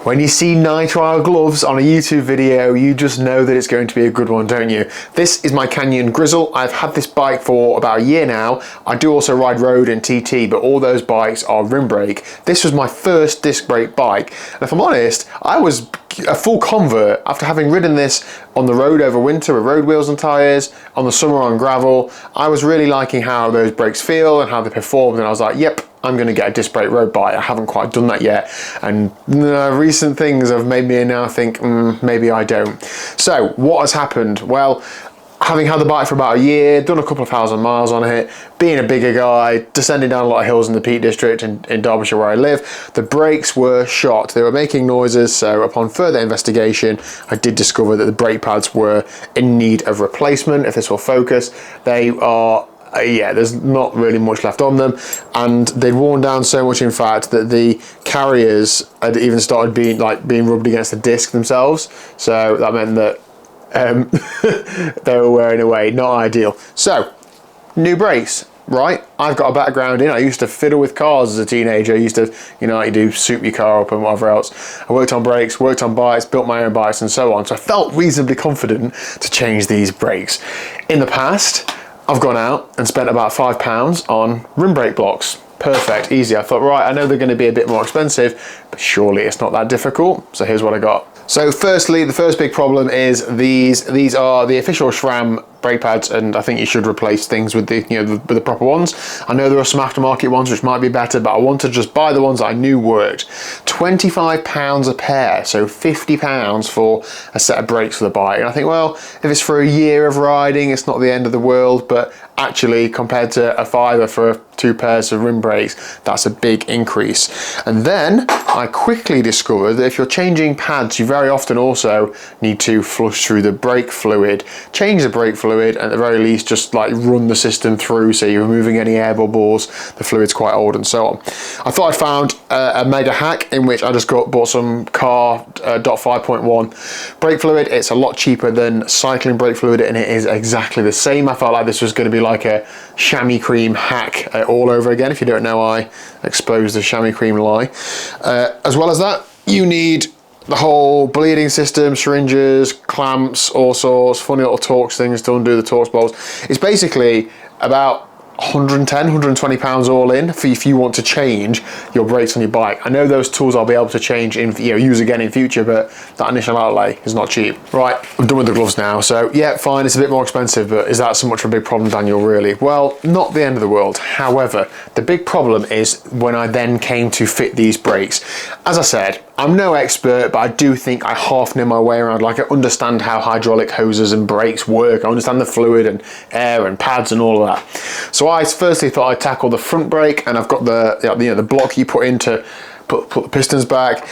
When you see nitrile gloves on a YouTube video, you just know that it's going to be a good one, don't you? This is my Canyon Grizzle. I've had this bike for about a year now. I do also ride road and TT, but all those bikes are rim brake. This was my first disc brake bike. And if I'm honest, I was a full convert after having ridden this on the road over winter with road wheels and tyres, on the summer on gravel. I was really liking how those brakes feel and how they performed, and I was like, yep, I'm going to get a disc brake road bike. I haven't quite done that yet, and recent things have made me now think maybe I don't. So what has happened? Well, having had the bike for about a year, done a couple of thousand miles on it, being a bigger guy, descending down a lot of hills in the Peak District in Derbyshire where I live, the brakes were shot. They were making noises, so upon further investigation, I did discover that the brake pads were in need of replacement. If this will focus, they are yeah, there's not really much left on them, and they'd worn down so much, in fact, that the carriers had even started being rubbed against the disc themselves. So that meant that they were wearing away. Not ideal. So new brakes, right? I've got a background in, I used to fiddle with cars as a teenager. I used to, you do soup your car up and whatever else. I worked on brakes, worked on bikes, built my own bikes and so on. So I felt reasonably confident to change these brakes. In the past, I've gone out and spent about £5 on rim brake blocks. Perfect, easy. I thought, right, I know they're going to be a bit more expensive, but surely it's not that difficult. So here's what I got. So firstly, the first big problem is these are the official SRAM brake pads, and I think you should replace things with the proper ones. I know there are some aftermarket ones which might be better, but I want to just buy the ones that I knew worked. £25 a pair, so £50 for a set of brakes for the bike. And I think, well, if it's for a year of riding, it's not the end of the world, but actually compared to a £5 for 2 pairs of rim brakes, that's a big increase. And then I quickly discovered that if you're changing pads, you very often also need to flush through the brake fluid, change the brake fluid, and at the very least just run the system through so you're removing any air bubbles, the fluid's quite old and so on. I thought I found a mega hack in which I just bought some car .5.1 brake fluid. It's a lot cheaper than cycling brake fluid, and it is exactly the same. I felt like this was going to be like a chamois cream hack all over again. If you don't know, I exposed the chamois cream lie. As well as that, you need the whole bleeding system, syringes, clamps, all sorts, funny little Torx things to undo the Torx bolts. It's basically about £110, £120 all in for if you want to change your brakes on your bike. I know those tools I'll be able to change in, use again in future, but that initial outlay is not cheap. Right, I'm done with the gloves now. So yeah, fine, it's a bit more expensive, but is that so much of a big problem, Daniel, really? Well, not the end of the world. However, the big problem is when I then came to fit these brakes. As I said, I'm no expert, but I do think I half know my way around. I understand how hydraulic hoses and brakes work. I understand the fluid and air and pads and all of that. So I firstly thought I'd tackle the front brake, and I've got the block you put in to put the pistons back,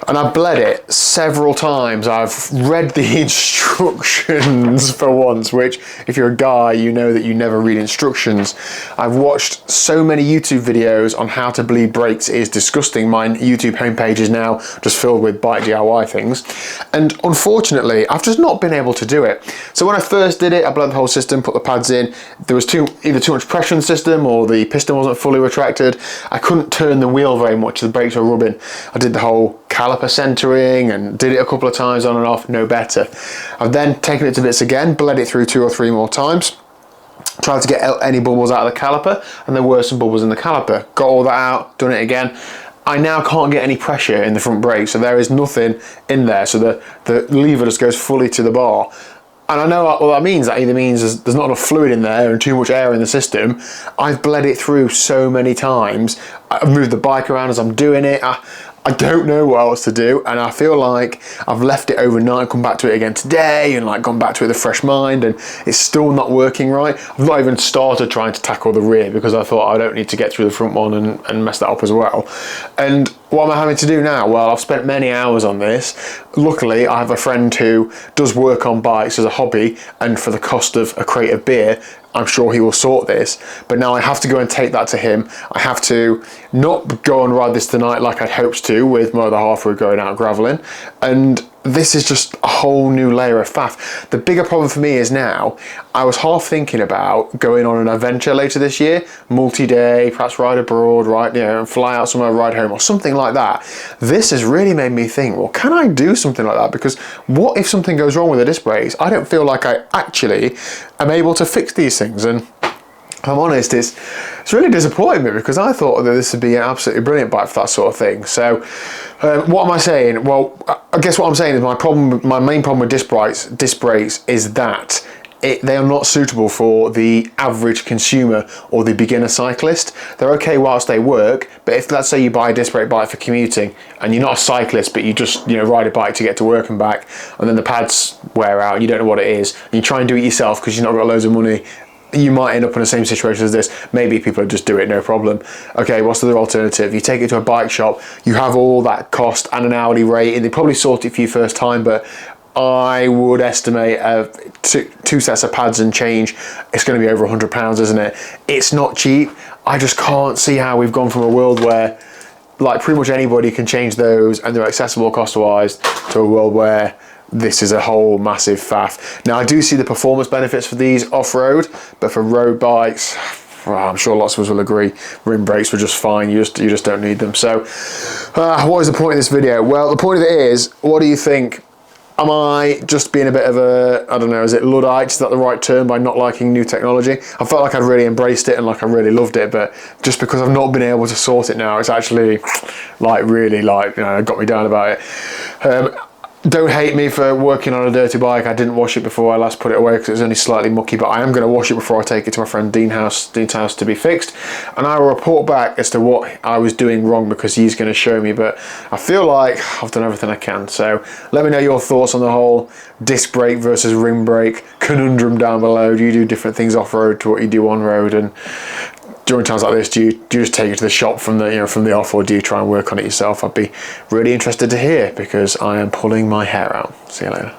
and I bled it several times. I've read the instructions for once, which if you're a guy, you know that you never read instructions. I've watched so many YouTube videos on how to bleed brakes. It is disgusting. My YouTube homepage is now just filled with bike DIY things, and unfortunately I've just not been able to do it. So when I first did it, I bled the whole system, put the pads in. There was either too much pressure in the system or the piston wasn't fully retracted. I couldn't turn the wheel very much, the brakes were rubbing. I did the whole caliper centering and did it a couple of times on and off, no better. I've then taken it to bits again, bled it through 2 or 3 more times, tried to get any bubbles out of the caliper, and there were some bubbles in the caliper. Got all that out, done it again. I now can't get any pressure in the front brake, so there is nothing in there, so the lever just goes fully to the bar. And I know what that means. That either means there's not enough fluid in there and too much air in the system. I've bled it through so many times. I've moved the bike around as I'm doing it. I don't know what else to do, and I feel like I've left it overnight, come back to it again today, and gone back to it with a fresh mind, and it's still not working right. I've not even started trying to tackle the rear because I thought I don't need to get through the front one and mess that up as well. And what am I having to do now? Well, I've spent many hours on this. Luckily, I have a friend who does work on bikes as a hobby, and for the cost of a crate of beer, I'm sure he will sort this, but now I have to go and take that to him. I have to not go and ride this tonight like I'd hoped to with my other half. We're going out gravelling, and this is just a whole new layer of faff. The bigger problem for me is now, I was half thinking about going on an adventure later this year, multi-day, perhaps ride abroad, fly out somewhere, ride home, or something like that. This has really made me think, well, can I do something like that? Because what if something goes wrong with the disc brakes? I don't feel like I actually am able to fix these things. And if I'm honest, it's really disappointing me, because I thought that this would be an absolutely brilliant bike for that sort of thing. So what am I saying? Well, I guess what I'm saying is my main problem with disc brakes is that they are not suitable for the average consumer or the beginner cyclist. They're okay whilst they work, but if, let's say, you buy a disc brake bike for commuting and you're not a cyclist, but you just ride a bike to get to work and back, and then the pads wear out and you don't know what it is, and you try and do it yourself because you've not got loads of money, you might end up in the same situation as this. Maybe people would just do it, no problem. Okay, what's the other alternative? You take it to a bike shop, you have all that cost and an hourly rate, and they probably sort it for you first time, but I would estimate two sets of pads and change, it's going to be over £100, isn't it? It's not cheap. I just can't see how we've gone from a world where like pretty much anybody can change those and they're accessible cost-wise, to a world where this is a whole massive faff. Now, I do see the performance benefits for these off-road, but for road bikes, well, I'm sure lots of us will agree, rim brakes were just fine. You just don't need them. So what is the point of this video? Well, the point of it is, what do you think? Am I just being a bit of a, I don't know, is it Luddite? Is that the right term, by not liking new technology? I felt like I'd really embraced it and like I really loved it, but just because I've not been able to sort it now, it's actually really got me down about it. Don't hate me for working on a dirty bike. I didn't wash it before I last put it away because it was only slightly mucky, but I am going to wash it before I take it to my friend Dean's house to be fixed, and I will report back as to what I was doing wrong, because he's going to show me. But I feel like I've done everything I can. So let me know your thoughts on the whole disc brake versus rim brake conundrum down below. Do you do different things off-road to what you do on-road? And during times like this, do you just take it to the shop from the off, or do you try and work on it yourself? I'd be really interested to hear, because I am pulling my hair out. See you later.